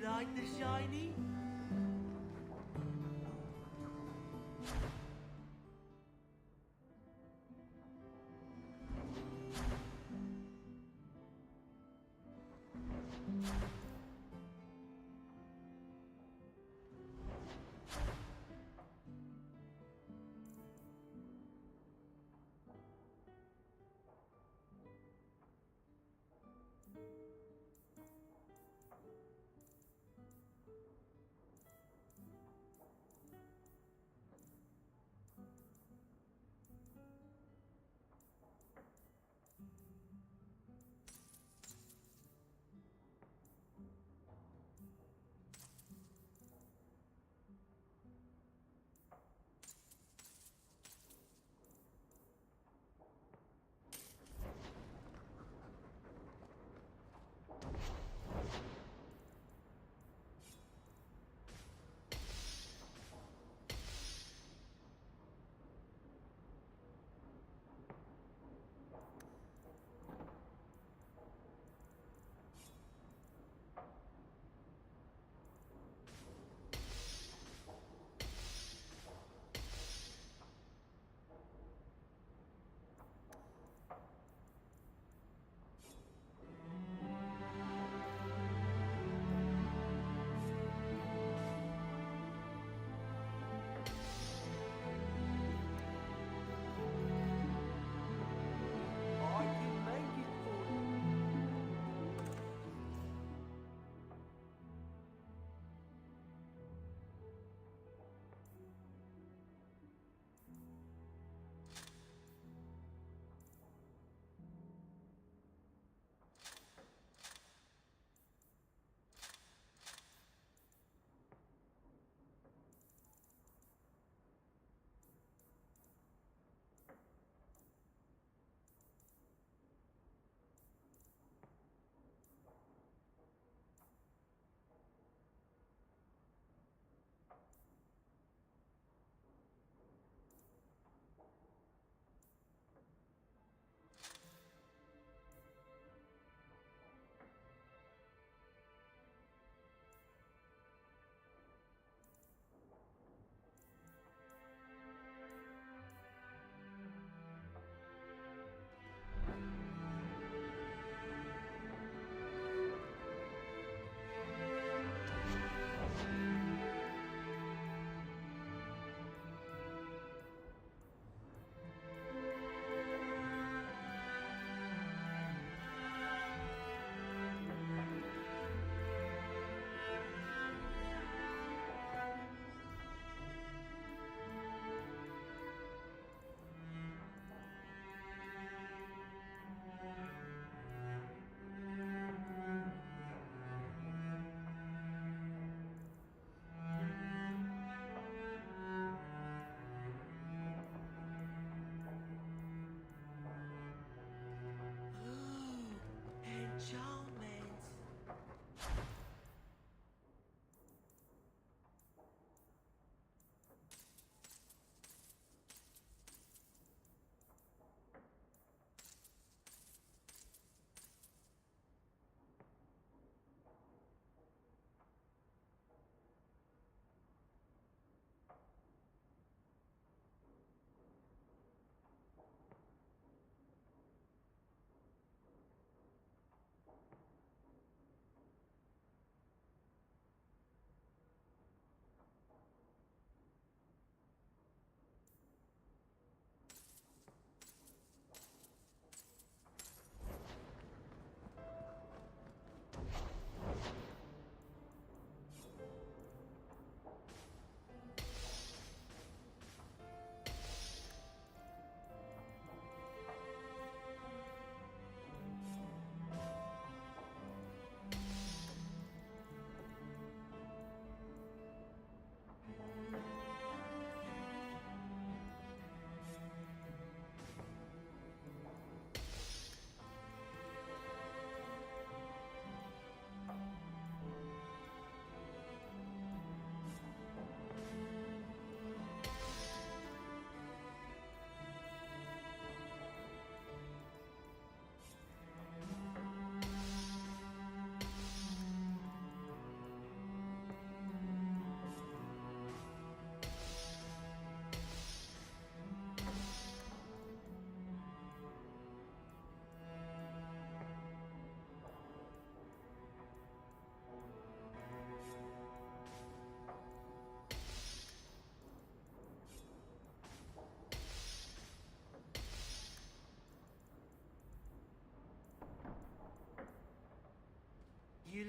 like the shiny?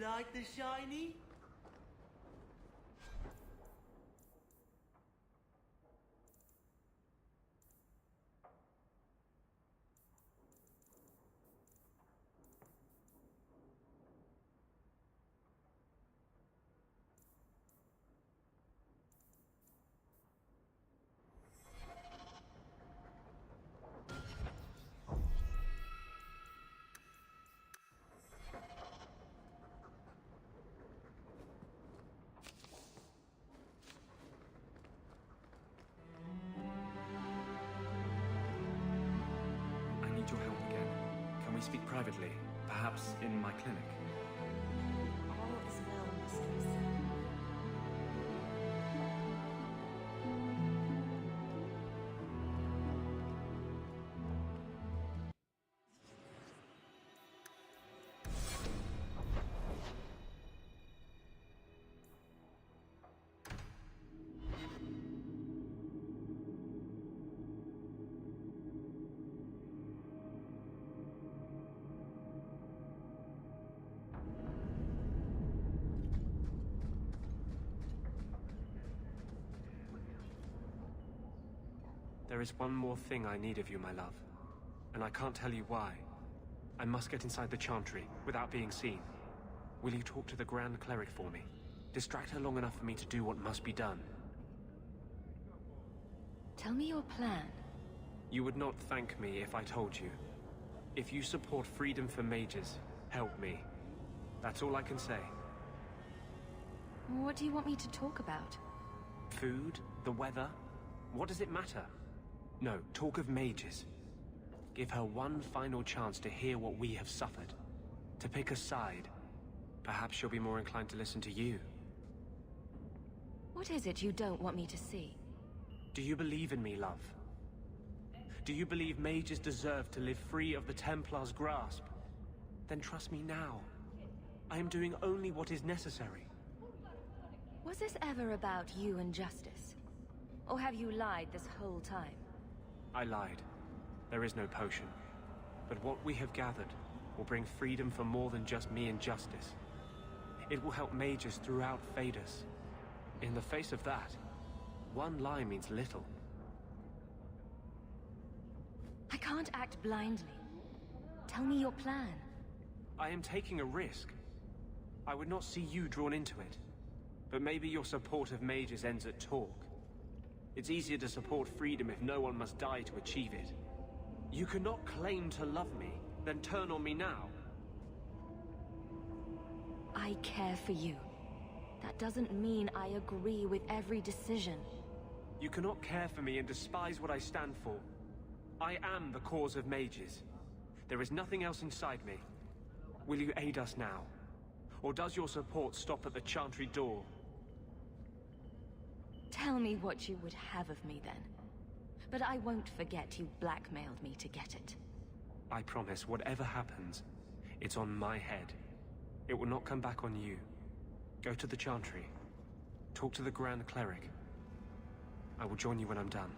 like the shiny? I need your help again. Can we speak privately? Perhaps in my clinic? All is well, mistress. There is one more thing I need of you, my love. And I can't tell you why. I must get inside the Chantry, without being seen. Will you talk to the Grand Cleric for me? Distract her long enough for me to do what must be done. Tell me your plan. You would not thank me if I told you. If you support freedom for mages, help me. That's all I can say. What do you want me to talk about? Food? The weather? What does it matter? No, talk of mages. Give her one final chance to hear what we have suffered. To pick a side. Perhaps she'll be more inclined to listen to you. What is it you don't want me to see? Do you believe in me, love? Do you believe mages deserve to live free of the Templar's grasp? Then trust me now. I am doing only what is necessary. Was this ever about you and justice? Or have you lied this whole time? I lied. There is no potion. But what we have gathered will bring freedom for more than just me and justice. It will help mages throughout Phaedus. In the face of that, one lie means little. I can't act blindly. Tell me your plan. I am taking a risk. I would not see you drawn into it. But maybe your support of mages ends at talk. It's easier to support freedom if no one must die to achieve it. You cannot claim to love me, then turn on me now. I care for you. That doesn't mean I agree with every decision. You cannot care for me and despise what I stand for. I am the cause of mages. There is nothing else inside me. Will you aid us now? Or does your support stop at the Chantry door? Tell me what you would have of me then. But I won't forget you blackmailed me to get it. I promise, whatever happens, it's on my head. It will not come back on you. Go to the Chantry. Talk to the Grand Cleric. I will join you when I'm done.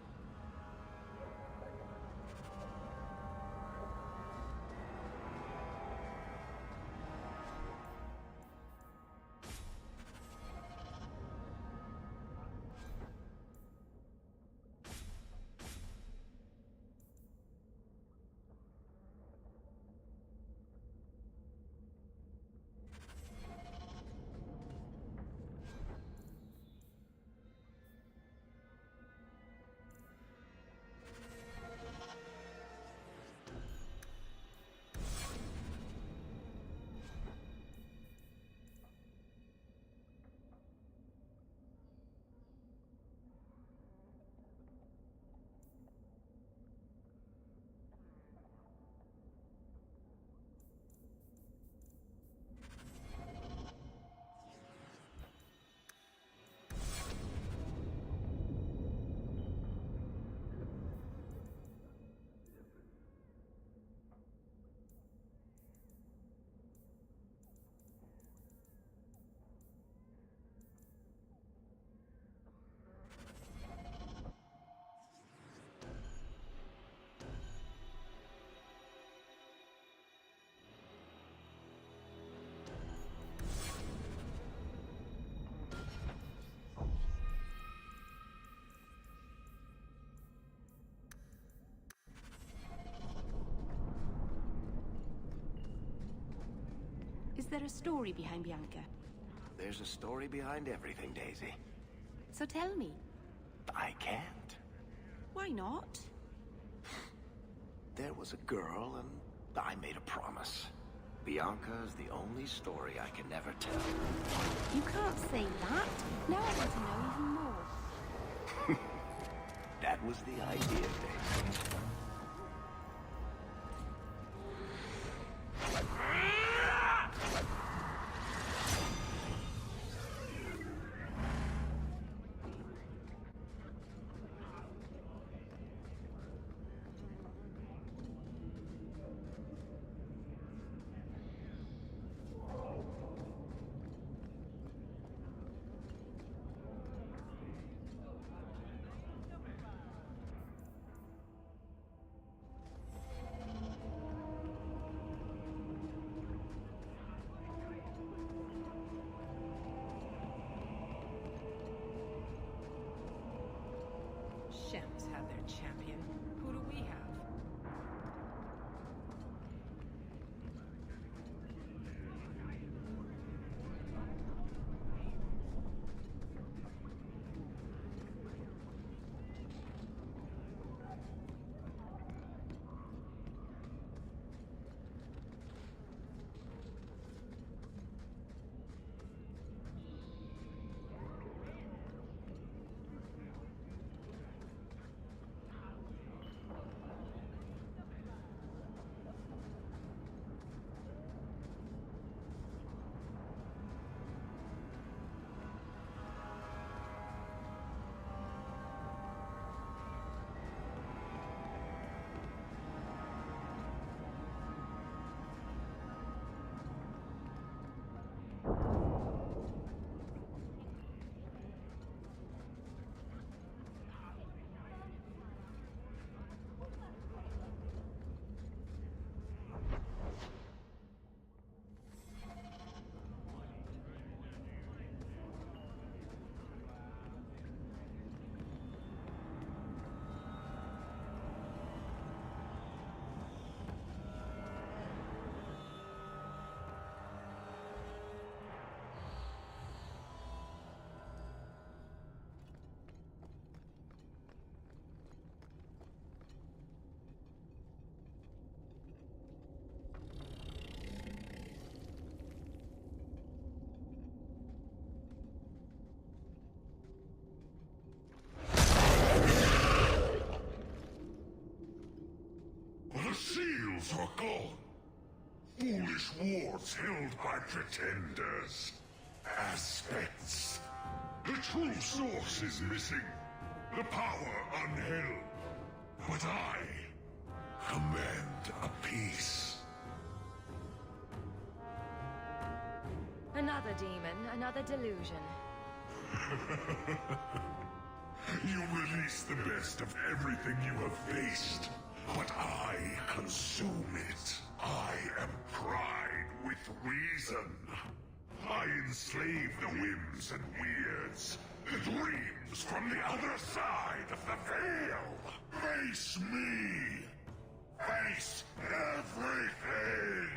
there a story behind Bianca? There's a story behind everything, Daisy. So tell me, I can't. why not? There was a girl, and I made a promise. Bianca's the only story I can never tell. You can't say that. Now I want to know even more. That was the idea, Daisy. Shams have their champion. Who do we have? The seals are gone. Foolish wards held by pretenders. Aspects. The true source is missing. The power unheld. But I command a peace. Another demon, another delusion. You release the best of everything you have faced, but I consume it. I am pride with reason. I enslave the whims and weirds, the dreams from the other side of the veil. Face me. Face everything.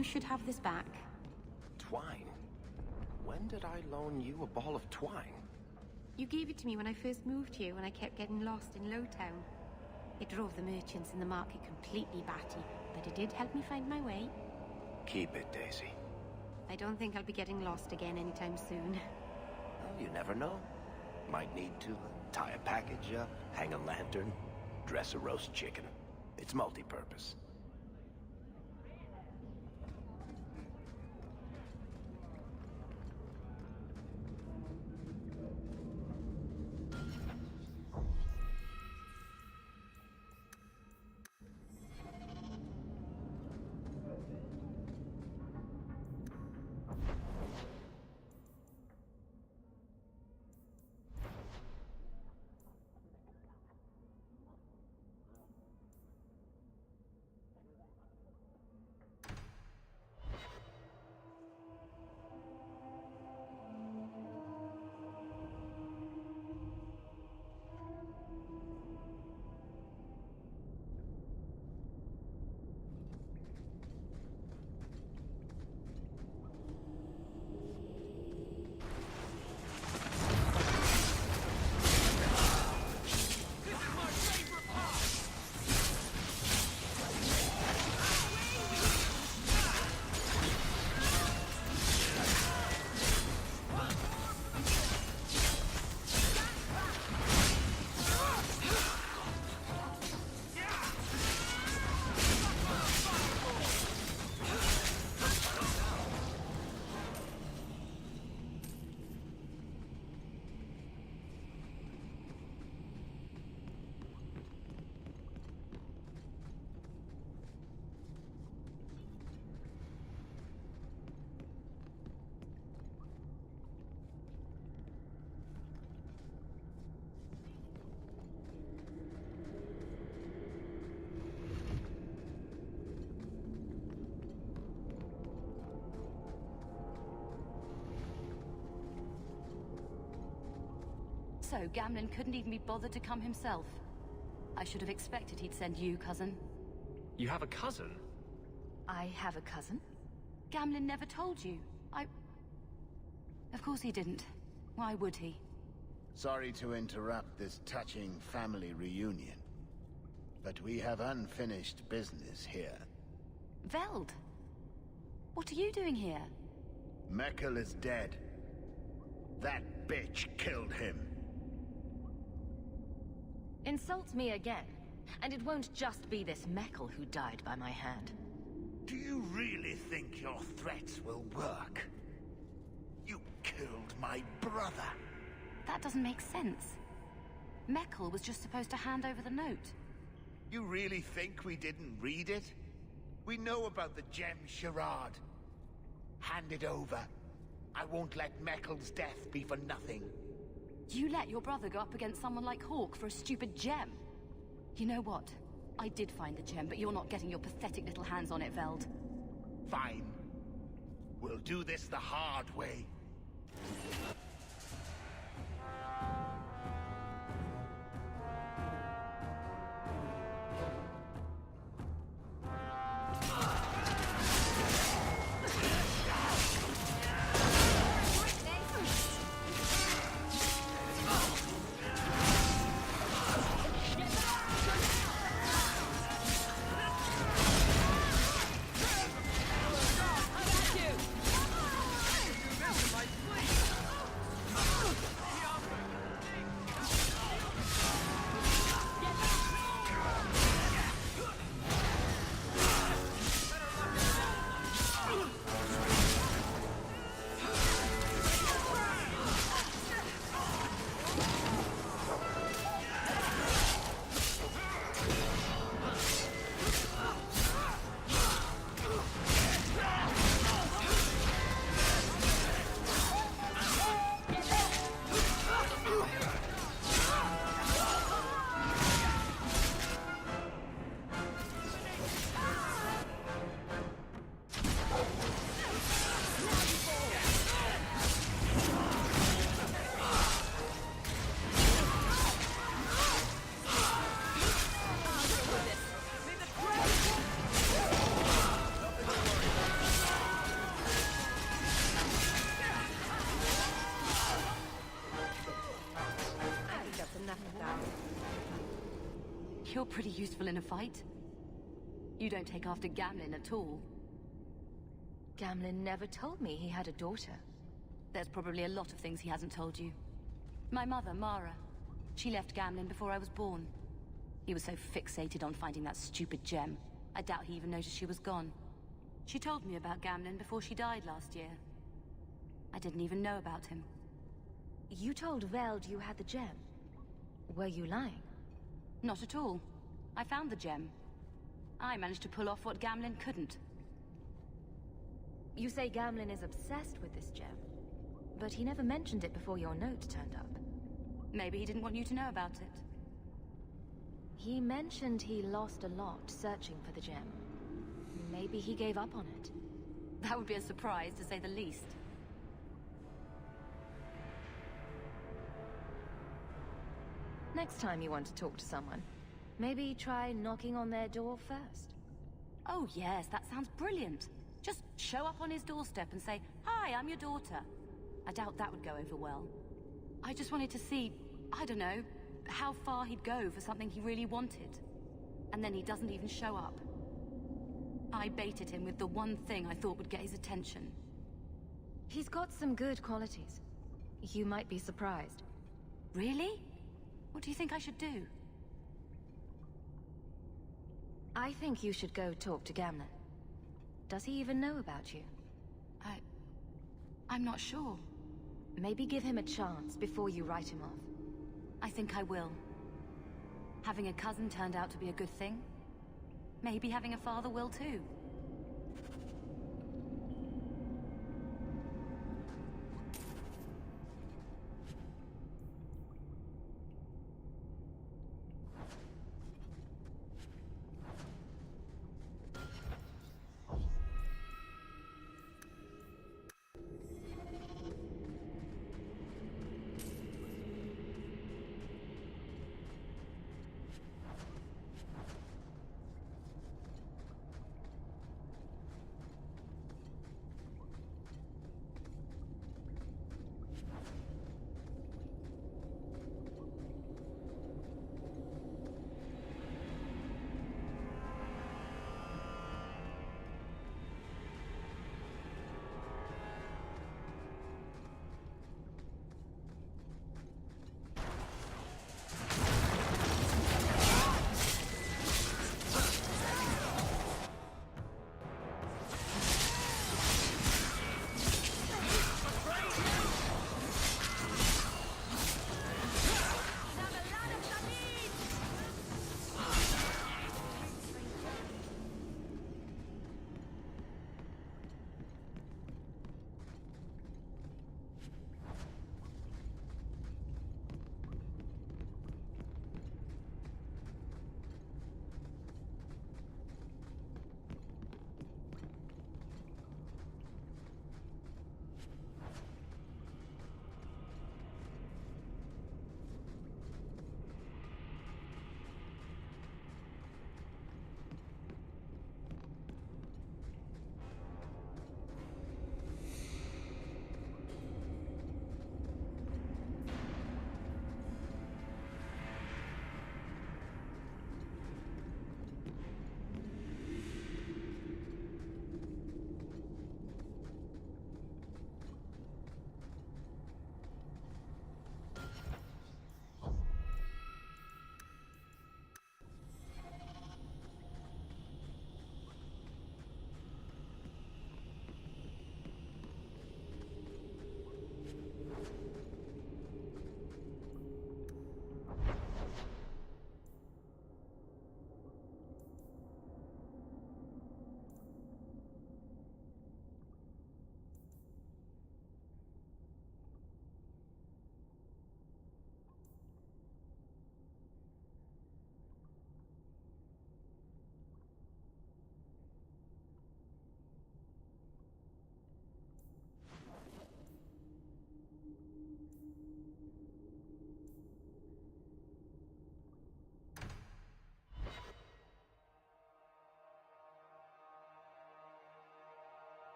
You should have this back. Twine? When did I loan you a ball of twine? You gave it to me when I first moved here when I kept getting lost in Lowtown. It drove the merchants in the market completely batty, but it did help me find my way. Keep it, Daisy. I don't think I'll be getting lost again anytime soon. Well, you never know. Might need to tie a package up, hang a lantern, dress a roast chicken. It's multi-purpose. So, Gamlen couldn't even be bothered to come himself. I should have expected he'd send you, cousin. You have a cousin? I have a cousin? Gamlen never told you. Of course he didn't. Why would he? Sorry to interrupt this touching family reunion, but we have unfinished business here. Veld! What are you doing here? Mekkel is dead. That bitch killed him. Insult me again, and it won't just be this Mekkel who died by my hand. Do you really think your threats will work? You killed my brother. That doesn't make sense. Mekkel was just supposed to hand over the note. You really think we didn't read it? We know about the gem charade. Hand it over. I won't let Mekkel's death be for nothing. You let your brother go up against someone like Hawke for a stupid gem. You know what? I did find the gem, but you're not getting your pathetic little hands on it, Veld. Fine. We'll do this the hard way. now. You're pretty useful in a fight. You don't take after Gamlen at all. Gamlen never told me he had a daughter. There's probably a lot of things he hasn't told you. My mother, Mara. She left Gamlen before I was born. He was so fixated on finding that stupid gem, I doubt he even noticed she was gone. She told me about Gamlen before she died last year. I didn't even know about him. You told Veld you had the gem. Were you lying? Not at all. I found the gem. I managed to pull off what Gamlen couldn't. You say Gamlen is obsessed with this gem, but he never mentioned it before your note turned up. Maybe he didn't want you to know about it. He mentioned he lost a lot searching for the gem. Maybe he gave up on it. That would be a surprise, to say the least. Next time you want to talk to someone, maybe try knocking on their door first. Oh yes, that sounds brilliant. Just show up on his doorstep and say, "Hi, I'm your daughter." I doubt that would go over well. I just wanted to see, I don't know, how far he'd go for something he really wanted. And then he doesn't even show up. I baited him with the one thing I thought would get his attention. He's got some good qualities. You might be surprised. Really? What do you think I should do? I think you should go talk to Gamlen. Does he even know about you? I'm not sure. Maybe give him a chance before you write him off. I think I will. Having a cousin turned out to be a good thing. Maybe having a father will too.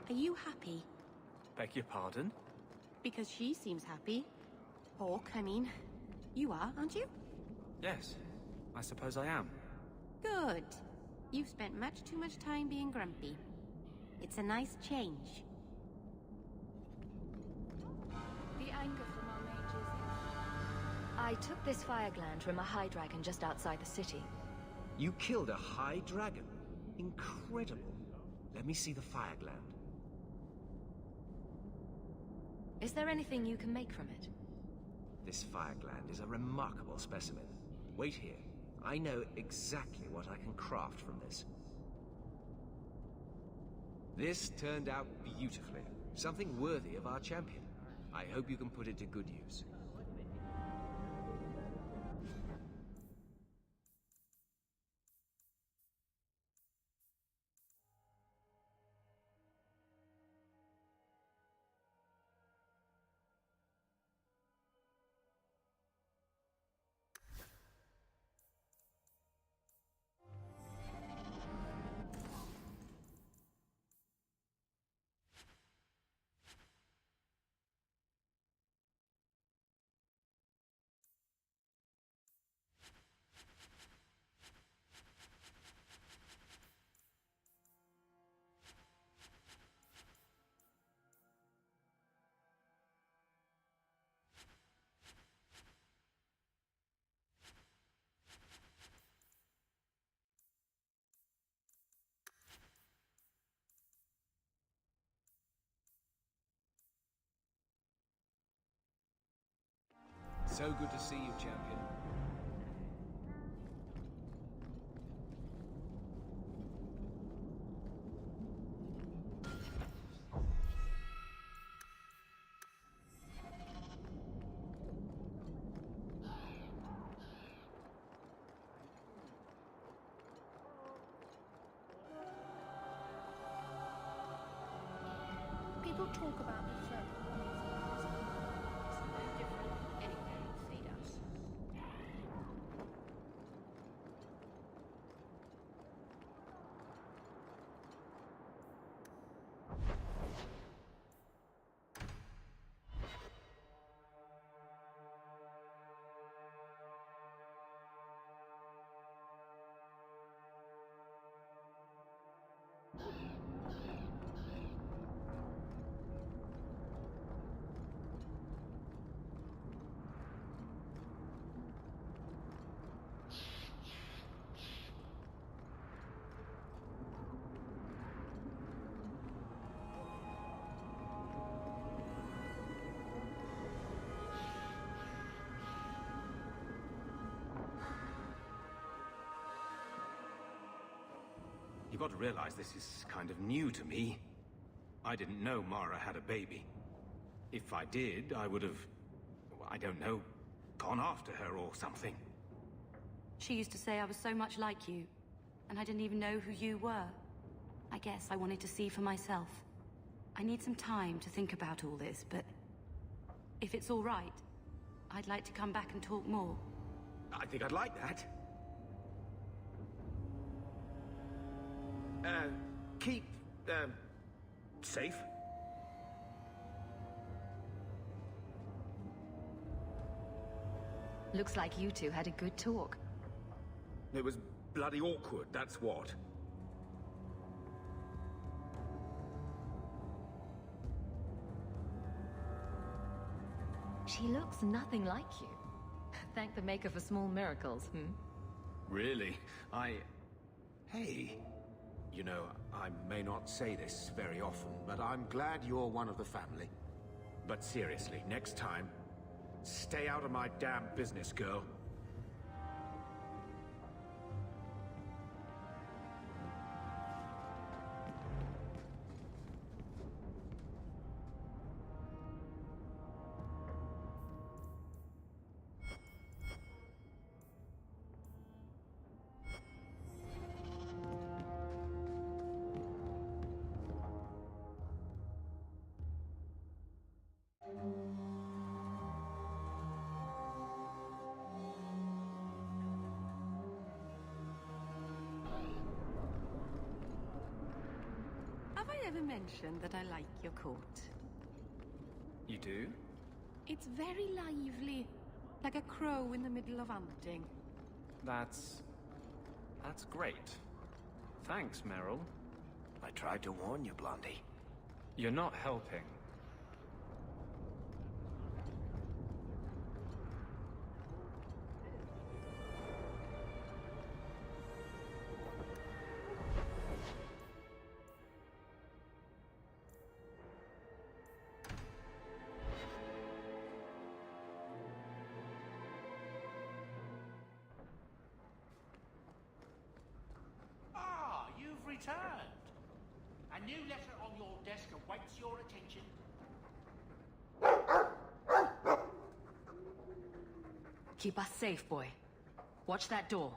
Are you happy? Beg your pardon? Because she seems happy. Hawk, I mean. You are, aren't you? Yes, I suppose I am. Good. You've spent much too much time being grumpy. It's a nice change. The anger from our mages is... I took this fire gland from a high dragon just outside the city. You killed a high dragon? Incredible. Let me see the fire gland. Is there anything you can make from it? This fire gland is a remarkable specimen. Wait here. I know exactly what I can craft from this. This turned out beautifully. Something worthy of our champion. I hope you can put it to good use. So good to see you, champion. People talk about me for it's no different anywhere in Thedas. You've got to realize this is kind of new to me. I didn't know Mara had a baby. If I did, I would have, I don't know, gone after her or something. She used to say I was so much like you, and I didn't even know who you were. I guess I wanted to see for myself. I need some time to think about all this, but if it's all right, I'd like to come back and talk more. I think I'd like that. Keep, safe. Looks like you two had a good talk. It was bloody awkward, that's what. She looks nothing like you. Thank the Maker for small miracles, Really? Hey. You know, I may not say this very often, but I'm glad you're one of the family. But seriously, next time, stay out of my damn business, girl. Have I ever mentioned that I like your coat? You do? It's very lively, like a crow in the middle of hunting. That's great. Thanks, Meryl. I tried to warn you, Blondie. You're not helping. Ah, you've returned. A new letter on your desk awaits your attention. Keep us safe, boy. Watch that door.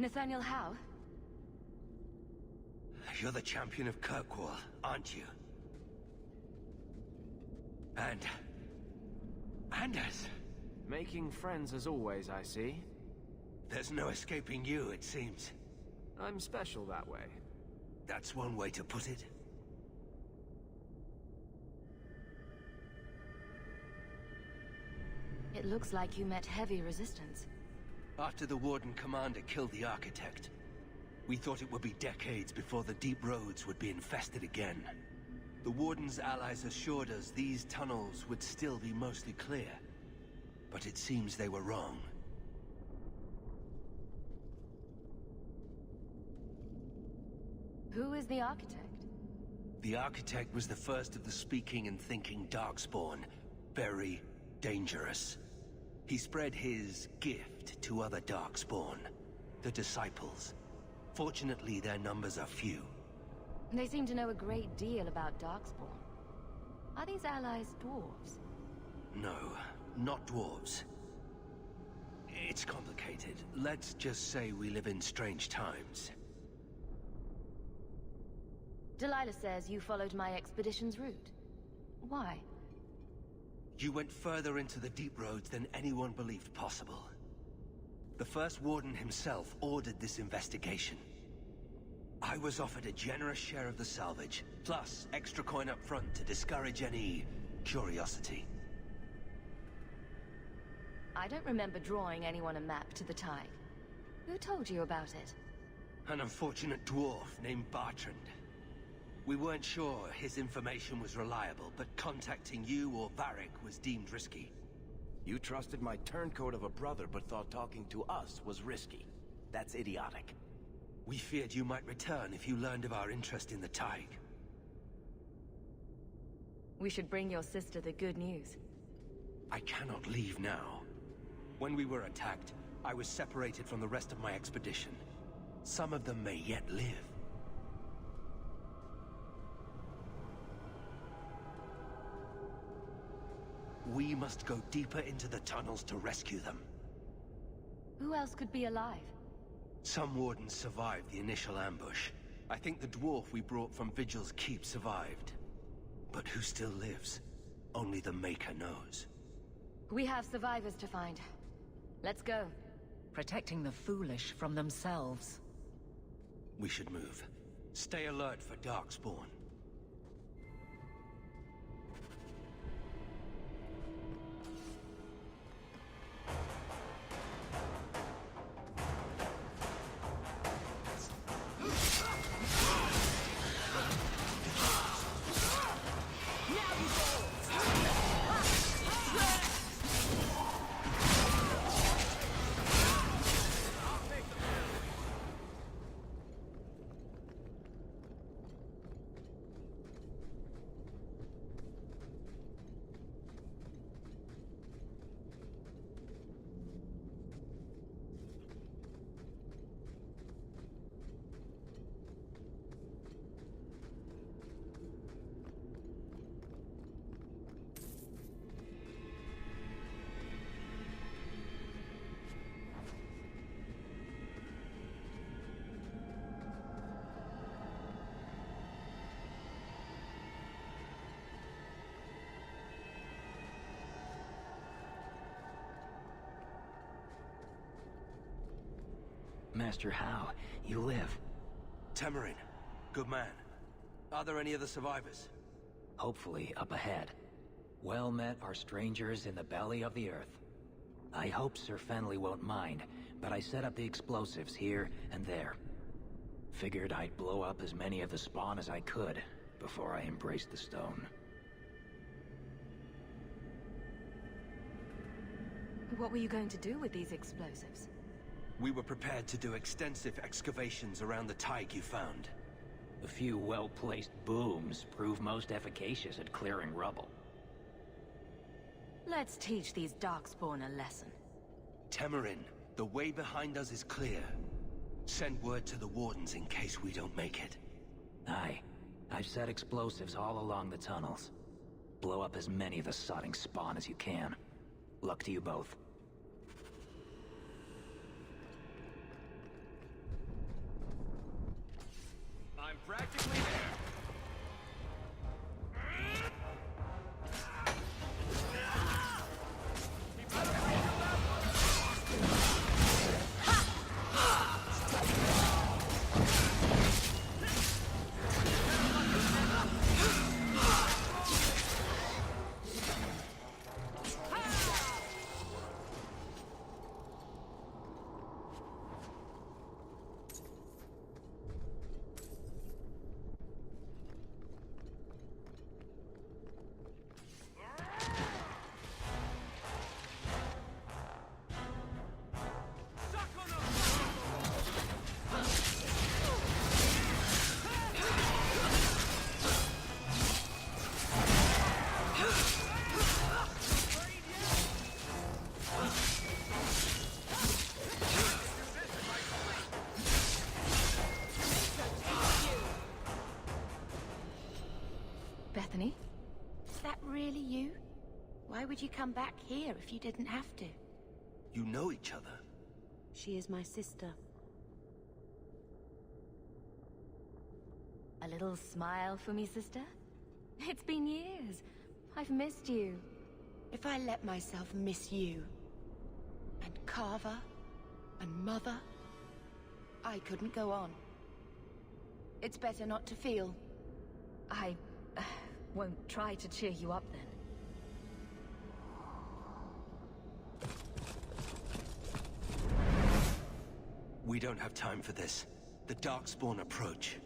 Nathaniel Howe? You're the champion of Kirkwall, aren't you? And... Anders! Making friends as always, I see. There's no escaping you, it seems. I'm special that way. That's one way to put it. It looks like you met heavy resistance. After the Warden Commander killed the Architect, we thought it would be decades before the deep roads would be infested again. The Warden's allies assured us these tunnels would still be mostly clear. But it seems they were wrong. Who is the Architect? The Architect was the first of the speaking and thinking Darkspawn. Very dangerous. He spread his gift to other Darkspawn, the Disciples. Fortunately, their numbers are few. They seem to know a great deal about Darkspawn. Are these allies dwarves? No, not dwarves. It's complicated. Let's just say we live in strange times. Delilah says you followed my expedition's route. Why? You went further into the deep roads than anyone believed possible. The first Warden himself ordered this investigation. I was offered a generous share of the salvage, plus extra coin up front to discourage any curiosity. I don't remember drawing anyone a map to the tide. Who told you about it? An unfortunate dwarf named Bartrand. We weren't sure his information was reliable, but contacting you or Varric was deemed risky. You trusted my turncoat of a brother, but thought talking to us was risky. That's idiotic. We feared you might return if you learned of our interest in the Tig. We should bring your sister the good news. I cannot leave now. When we were attacked, I was separated from the rest of my expedition. Some of them may yet live. We must go deeper into the tunnels to rescue them. Who else could be alive? Some Wardens survived the initial ambush. I think the dwarf we brought from Vigil's Keep survived. But who still lives? Only the Maker knows. We have survivors to find. Let's go. Protecting the foolish from themselves. We should move. Stay alert for Darkspawn. Master Howe, you live. Temerin, good man. Are there any other survivors? Hopefully up ahead. Well met are strangers in the belly of the earth. I hope Sir Fenley won't mind, but I set up the explosives here and there. Figured I'd blow up as many of the spawn as I could before I embraced the stone. What were you going to do with these explosives? We were prepared to do extensive excavations around the Tig you found. A few well-placed booms prove most efficacious at clearing rubble. Let's teach these Darkspawn a lesson. Temerin, the way behind us is clear. Send word to the Wardens in case we don't make it. Aye. I've set explosives all along the tunnels. Blow up as many of the sodding spawn as you can. Luck to you both. practically there. Bethany? Is that really you? Why would you come back here if you didn't have to? You know each other? She is my sister. A little smile for me, sister? It's been years. I've missed you. If I let myself miss you, and Carver, and Mother, I couldn't go on. It's better not to feel. I won't try to cheer you up then. We don't have time for this. The Darkspawn approach.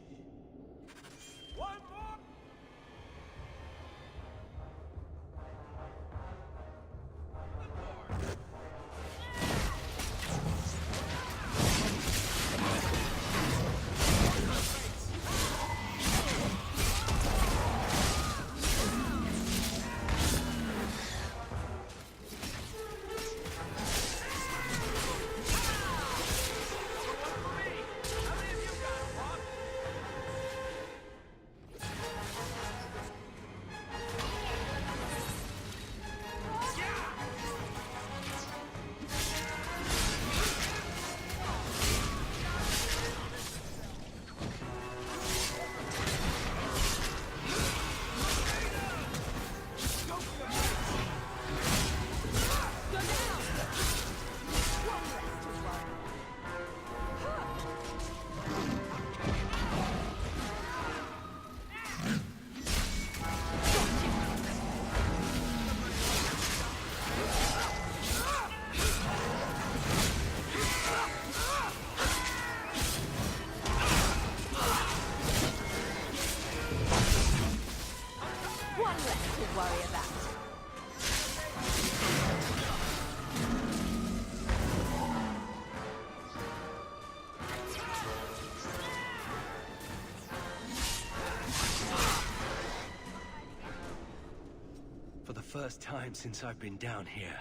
For the first time since I've been down here,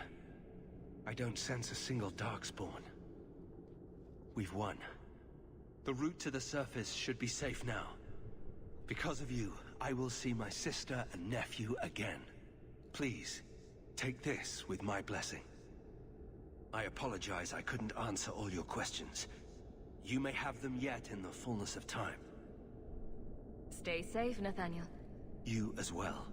I don't sense a single Darkspawn. We've won. The route to the surface should be safe now. Because of you, I will see my sister and nephew again. Please, take this with my blessing. I apologize I couldn't answer all your questions. You may have them yet in the fullness of time. Stay safe, Nathaniel. You as well.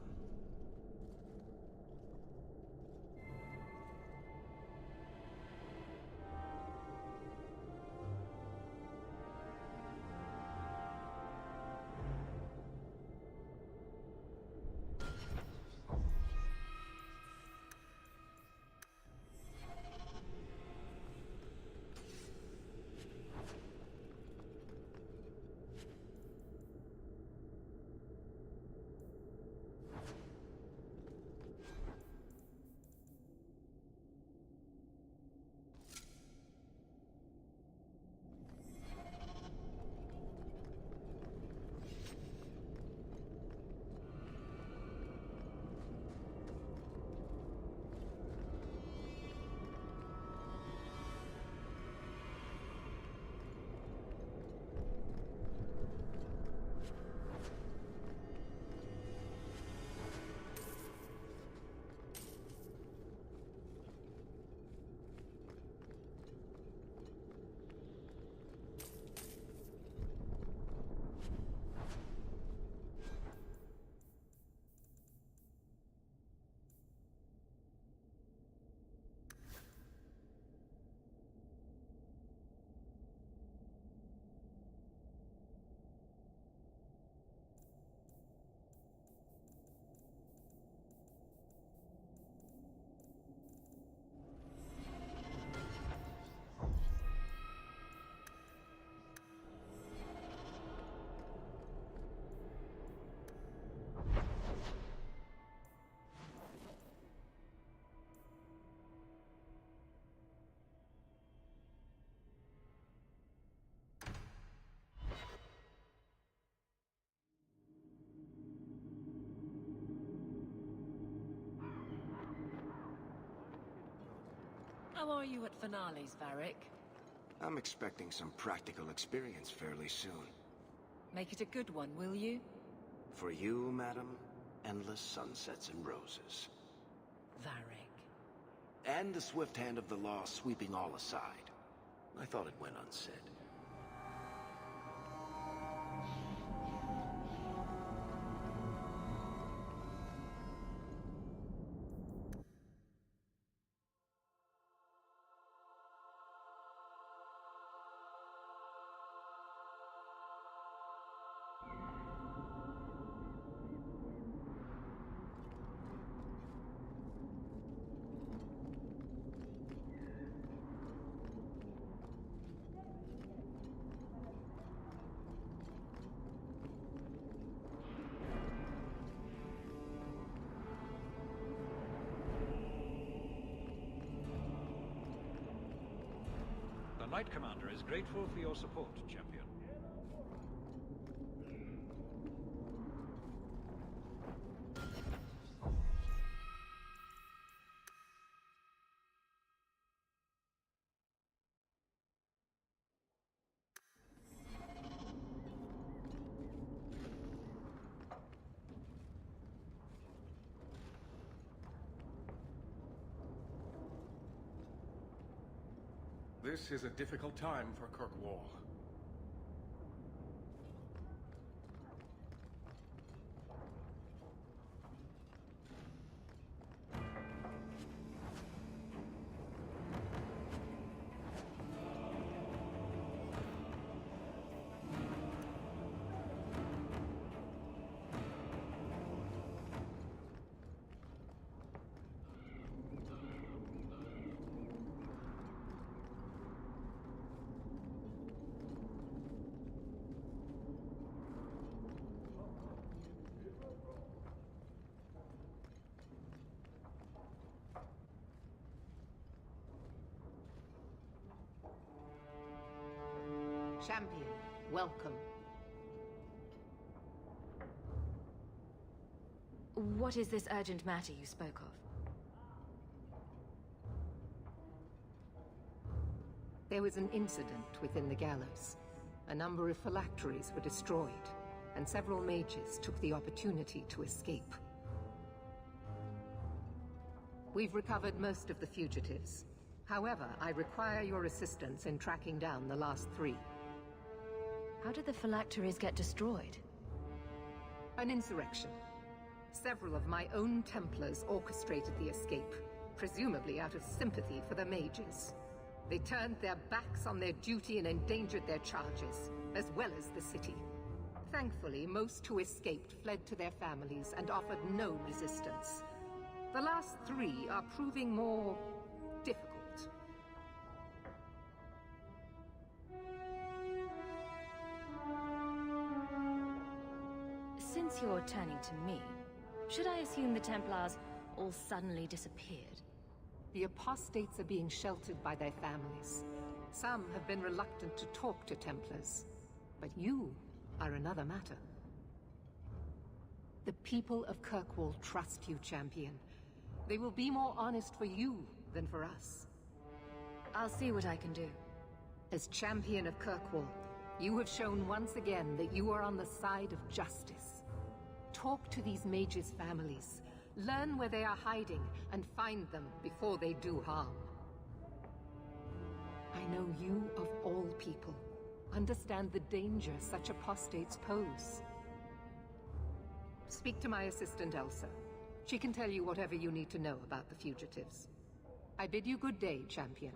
How are you at finales, Varric? I'm expecting some practical experience fairly soon. Make it a good one, will you? For you, madam, endless sunsets and roses. Varric. And the swift hand of the law sweeping all aside. I thought it went unsaid. The Knight Commander is grateful for your support, champion. This is a difficult time for Kirkwall. Champion, welcome. What is this urgent matter you spoke of? There was an incident within the gallows. A number of phylacteries were destroyed, and several mages took the opportunity to escape. We've recovered most of the fugitives. However, I require your assistance in tracking down the last 3. How did the phylacteries get destroyed? An insurrection. Several of my own Templars orchestrated the escape, presumably out of sympathy for the mages. They turned their backs on their duty and endangered their charges, as well as the city. Thankfully, most who escaped fled to their families and offered no resistance. The last 3 are proving more difficult. Since you're turning to me, should I assume the Templars all suddenly disappeared? The apostates are being sheltered by their families. Some have been reluctant to talk to Templars, but you are another matter. The people of Kirkwall trust you, champion. They will be more honest for you than for us. I'll see what I can do. As champion of Kirkwall, you have shown once again that you are on the side of justice. Talk to these mages' families. Learn where they are hiding and find them before they do harm. I know you, of all people, understand the danger such apostates pose. Speak to my assistant, Elsa. She can tell you whatever you need to know about the fugitives. I bid you good day, champion.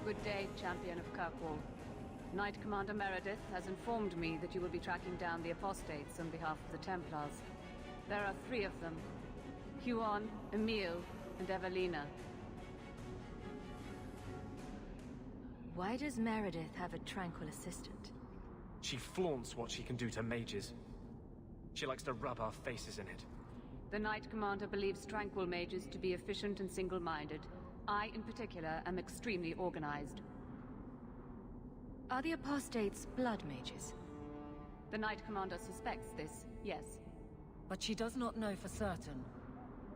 Good day, Champion of Kirkwall. Knight Commander Meredith has informed me that you will be tracking down the apostates on behalf of the Templars. There are 3 of them. Huon, Emile, and Evelina. Why does Meredith have a tranquil assistant? She flaunts what she can do to mages. She likes to rub our faces in it. The Knight Commander believes tranquil mages to be efficient and single-minded. I, in particular, am extremely organized. Are the apostates blood mages? The Knight Commander suspects this, yes. But she does not know for certain.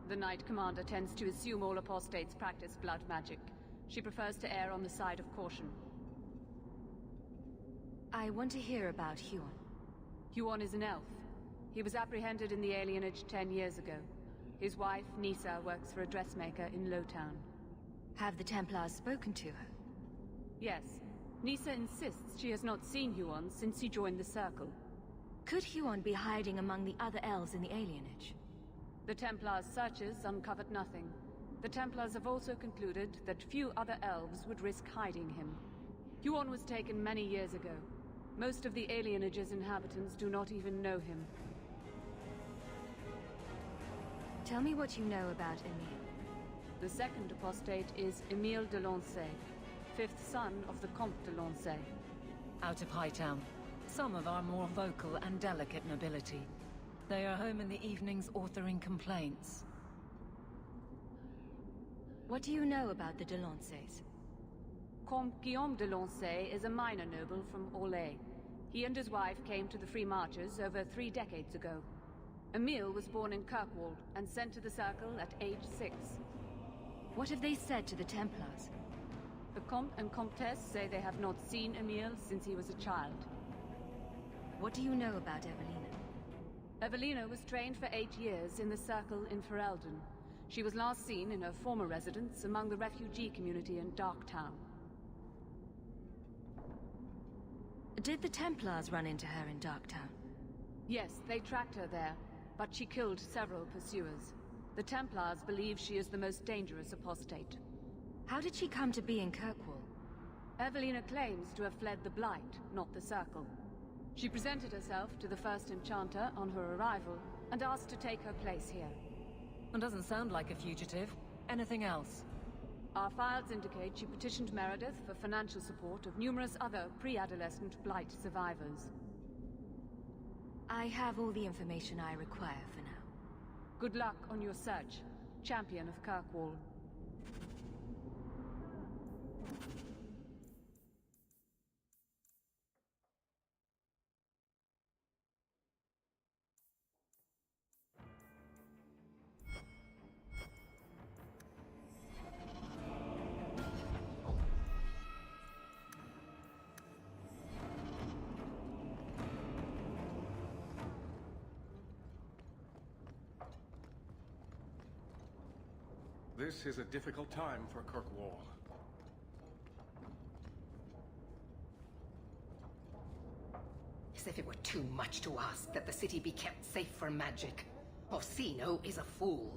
The Knight Commander tends to assume all apostates practice blood magic. She prefers to err on the side of caution. I want to hear about Huon. Huon is an elf. He was apprehended in the alienage 10 years ago. His wife, Nisa, works for a dressmaker in Lowtown. Have the Templars spoken to her? Yes. Nisa insists she has not seen Huon since he joined the Circle. Could Huon be hiding among the other elves in the alienage? The Templars' searches uncovered nothing. The Templars have also concluded that few other elves would risk hiding him. Huon was taken many years ago. Most of the alienage's inhabitants do not even know him. Tell me what you know about Emile. The second apostate is Emile de Lancey, fifth son of the Comte de Lancey. Out of Hightown. Some of our more vocal and delicate nobility. They are home in the evenings authoring complaints. What do you know about the de Lanceys? Comte Guillaume de Lancey is a minor noble from Orlais. He and his wife came to the Free Marches over 3 decades ago. Emile was born in Kirkwall and sent to the Circle at age 6. What have they said to the Templars? The Comte and Comtesse say they have not seen Emile since he was a child. What do you know about Evelina? Evelina was trained for 8 years in the Circle in Ferelden. She was last seen in her former residence among the refugee community in Darktown. Did the Templars run into her in Darktown? Yes, they tracked her there, but she killed several pursuers. The Templars believe she is the most dangerous apostate. How did she come to be in Kirkwall? Evelina claims to have fled the Blight, not the Circle. She presented herself to the First Enchanter on her arrival, and asked to take her place here. It doesn't sound like a fugitive. Anything else? Our files indicate she petitioned Meredith for financial support of numerous other pre-adolescent Blight survivors. I have all the information I require for now. Good luck on your search, Champion of Kirkwall. This is a difficult time for Kirkwall. As if it were too much to ask that the city be kept safe from magic. Orsino is a fool.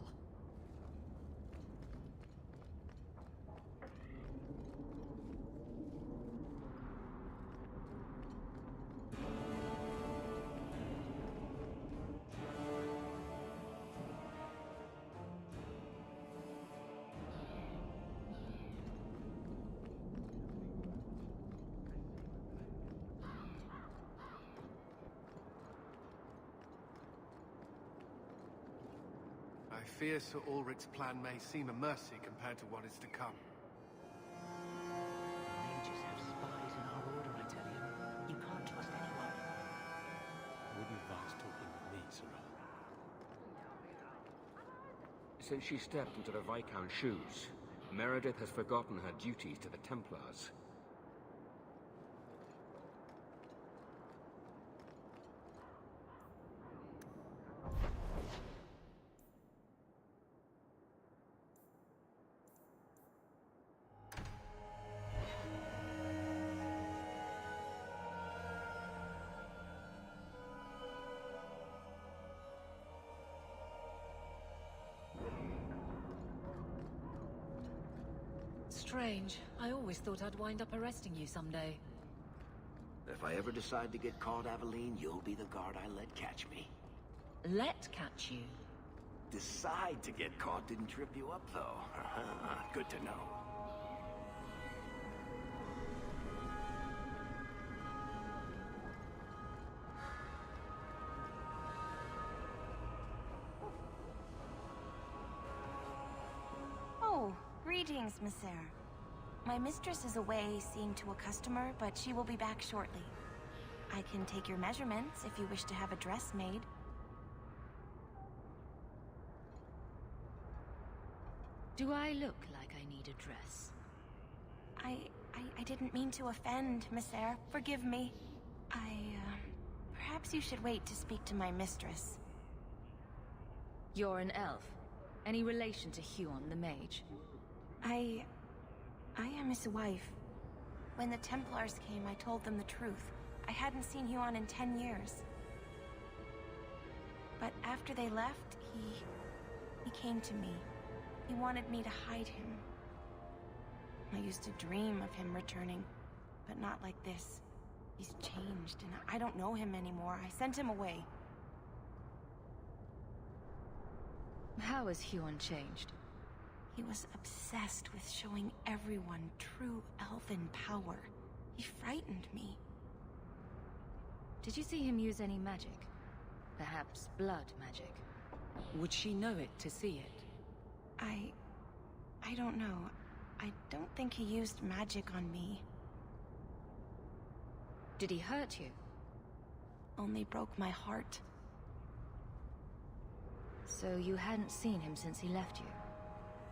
I fear Sir Ulrich's plan may seem a mercy compared to what is to come. Mages have spies in our order, I tell you. You can't trust anyone. Wouldn't advise talking with me, Sirrah. Since she stepped into the Viscount's shoes, Meredith has forgotten her duties to the Templars. Strange. I always thought I'd wind up arresting you someday. If I ever decide to get caught, Aveline, you'll be the guard I let catch me. Let catch you? decide to get caught didn't trip you up, though. Good to know. Oh, greetings, Misser. My mistress is away seeing to a customer, but she will be back shortly. I can take your measurements if you wish to have a dress made. Do I look like I need a dress? I didn't mean to offend, Misser. Forgive me. Perhaps you should wait to speak to my mistress. You're an elf. Any relation to Huon the mage? I am his wife. When the Templars came, I told them the truth. I hadn't seen Huon in 10 years. But after they left, he came to me. He wanted me to hide him. I used to dream of him returning, but not like this. He's changed, and I don't know him anymore. I sent him away. How has Huon changed? He was obsessed with showing everyone true elven power. He frightened me. Did you see him use any magic? Perhaps blood magic? Would she know it to see it? I don't know. I don't think he used magic on me. Did he hurt you? Only broke my heart. So you hadn't seen him since he left you?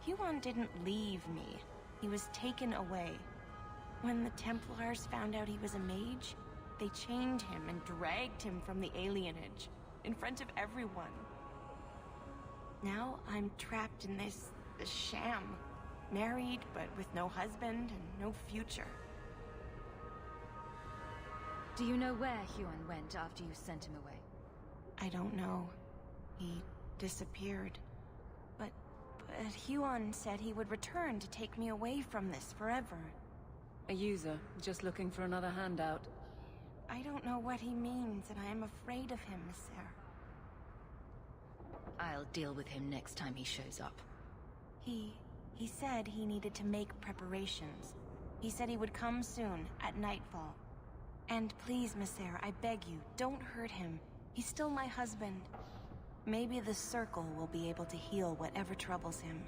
Huon didn't leave me. He was taken away. When the Templars found out he was a mage, they chained him and dragged him from the alienage, in front of everyone. Now I'm trapped in this sham. Married, but with no husband and no future. Do you know where Huon went after you sent him away? I don't know. He disappeared. But Huon said he would return to take me away from this forever. A user, just looking for another handout. I don't know what he means, and I am afraid of him, Misser. I'll deal with him next time he shows up. He said he needed to make preparations. He said he would come soon, at nightfall. And please, Misser, I beg you, don't hurt him. He's still my husband. Maybe the Circle will be able to heal whatever troubles him.